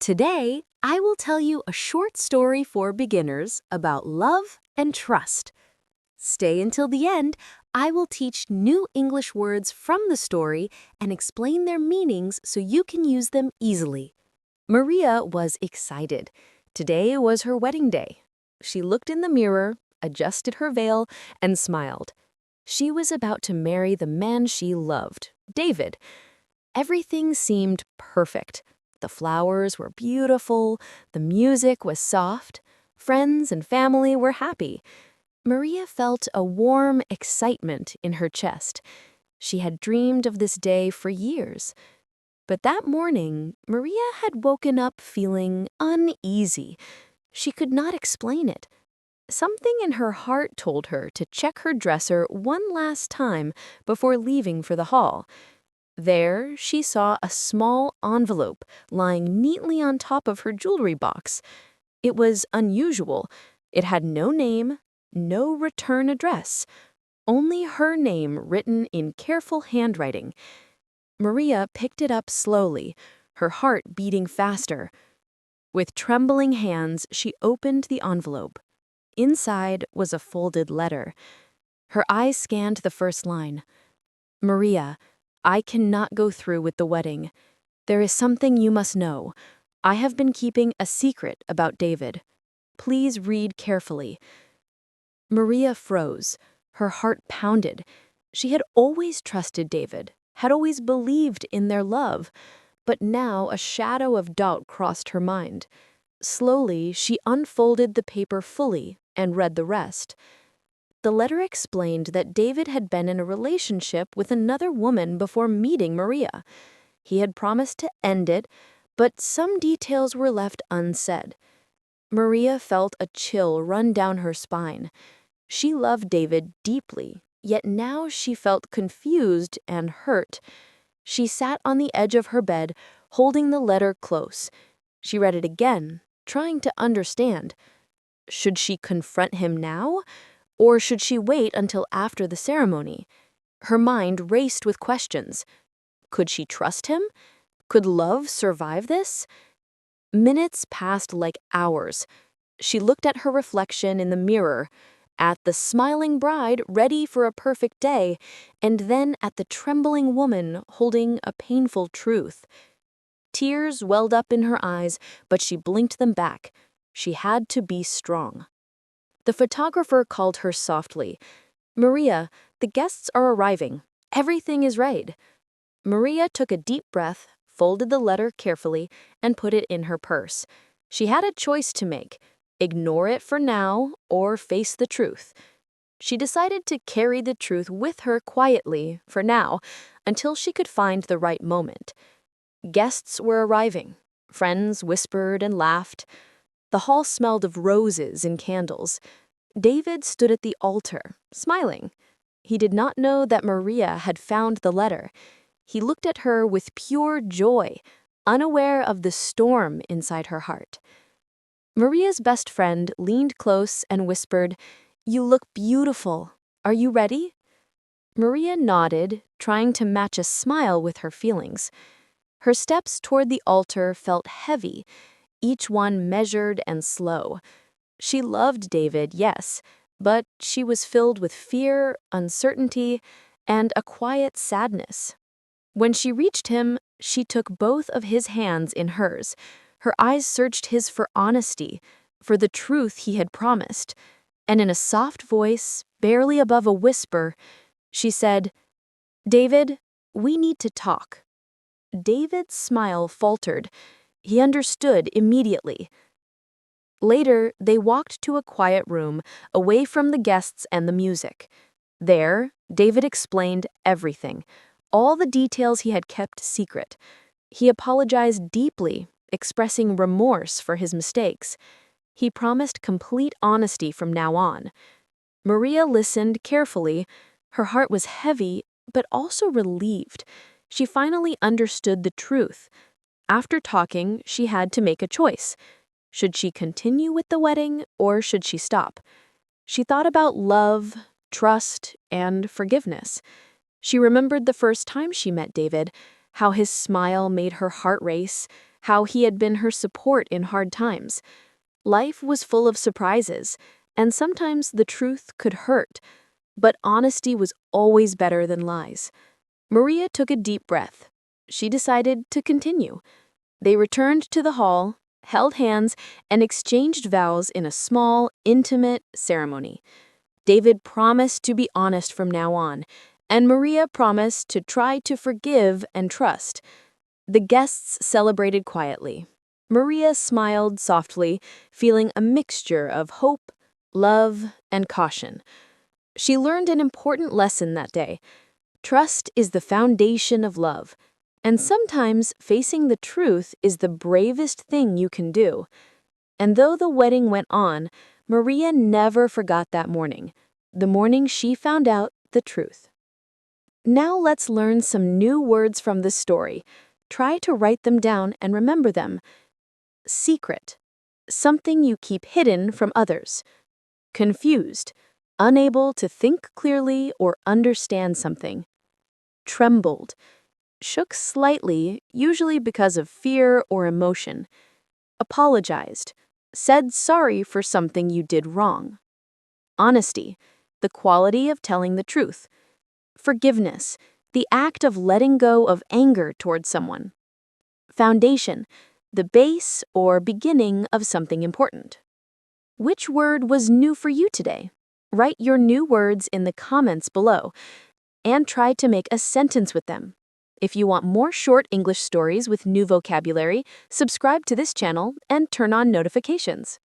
Today, I will tell you a short story for beginners about love and trust. Stay until the end. I will teach new English words from the story and explain their meanings so you can use them easily. Maria was excited. Today was her wedding day. She looked in the mirror, adjusted her veil, and smiled. She was about to marry the man she loved, David. Everything seemed perfect. The flowers were beautiful, the music was soft, friends and family were happy. Maria felt a warm excitement in her chest. She had dreamed of this day for years. But that morning, Maria had woken up feeling uneasy. She could not explain it. Something in her heart told her to check her dresser one last time before leaving for the hall. There, she saw a small envelope lying neatly on top of her jewelry box. It was unusual. It had no name, no return address, only her name written in careful handwriting. Maria picked it up slowly, her heart beating faster. With trembling hands, she opened the envelope. Inside was a folded letter. Her eyes scanned the first line. Maria, I cannot go through with the wedding. There is something you must know. I have been keeping a secret about David. Please read carefully. Maria froze. Her heart pounded. She had always trusted David, had always believed in their love, but now a shadow of doubt crossed her mind. Slowly, she unfolded the paper fully and read the rest. The letter explained that David had been in a relationship with another woman before meeting Maria. He had promised to end it, but some details were left unsaid. Maria felt a chill run down her spine. She loved David deeply, yet now she felt confused and hurt. She sat on the edge of her bed, holding the letter close. She read it again, trying to understand. Should she confront him now? Or should she wait until after the ceremony? Her mind raced with questions. Could she trust him? Could love survive this? Minutes passed like hours. She looked at her reflection in the mirror, at the smiling bride ready for a perfect day, and then at the trembling woman holding a painful truth. Tears welled up in her eyes, but she blinked them back. She had to be strong. The photographer called her softly. Maria, the guests are arriving. Everything is right. Maria took a deep breath, folded the letter carefully, and put it in her purse. She had a choice to make: ignore it for now or face the truth. She decided to carry the truth with her quietly for now, until she could find the right moment. Guests were arriving. Friends whispered and laughed. The hall smelled of roses and candles. David stood at the altar, smiling. He did not know that Maria had found the letter. He looked at her with pure joy, unaware of the storm inside her heart. Maria's best friend leaned close and whispered, "You look beautiful. Are you ready?" Maria nodded, trying to match a smile with her feelings. Her steps toward the altar felt heavy, each one measured and slow. She loved David, yes, but she was filled with fear, uncertainty, and a quiet sadness. When she reached him, she took both of his hands in hers. Her eyes searched his for honesty, for the truth he had promised. And in a soft voice, barely above a whisper, she said, "David, we need to talk." David's smile faltered. He understood immediately. Later, they walked to a quiet room, away from the guests and the music. There, David explained everything, all the details he had kept secret. He apologized deeply, expressing remorse for his mistakes. He promised complete honesty from now on. Maria listened carefully. Her heart was heavy, but also relieved. She finally understood the truth. After talking, she had to make a choice. Should she continue with the wedding, or should she stop? She thought about love, trust, and forgiveness. She remembered the first time she met David, how his smile made her heart race, how he had been her support in hard times. Life was full of surprises, and sometimes the truth could hurt, but honesty was always better than lies. Maria took a deep breath. She decided to continue. They returned to the hall, held hands, and exchanged vows in a small, intimate ceremony. David promised to be honest from now on, and Maria promised to try to forgive and trust. The guests celebrated quietly. Maria smiled softly, feeling a mixture of hope, love, and caution. She learned an important lesson that day. Trust is the foundation of love, and sometimes facing the truth is the bravest thing you can do. And though the wedding went on, Maria never forgot that morning, the morning she found out the truth. Now let's learn some new words from this story. Try to write them down and remember them. Secret, something you keep hidden from others. Confused, unable to think clearly or understand something. Trembled, shook slightly, usually because of fear or emotion. Apologized, said sorry for something you did wrong. Honesty, the quality of telling the truth. Forgiveness, the act of letting go of anger towards someone. Foundation, the base or beginning of something important. Which word was new for you today? Write your new words in the comments below and try to make a sentence with them. If you want more short English stories with new vocabulary, subscribe to this channel and turn on notifications.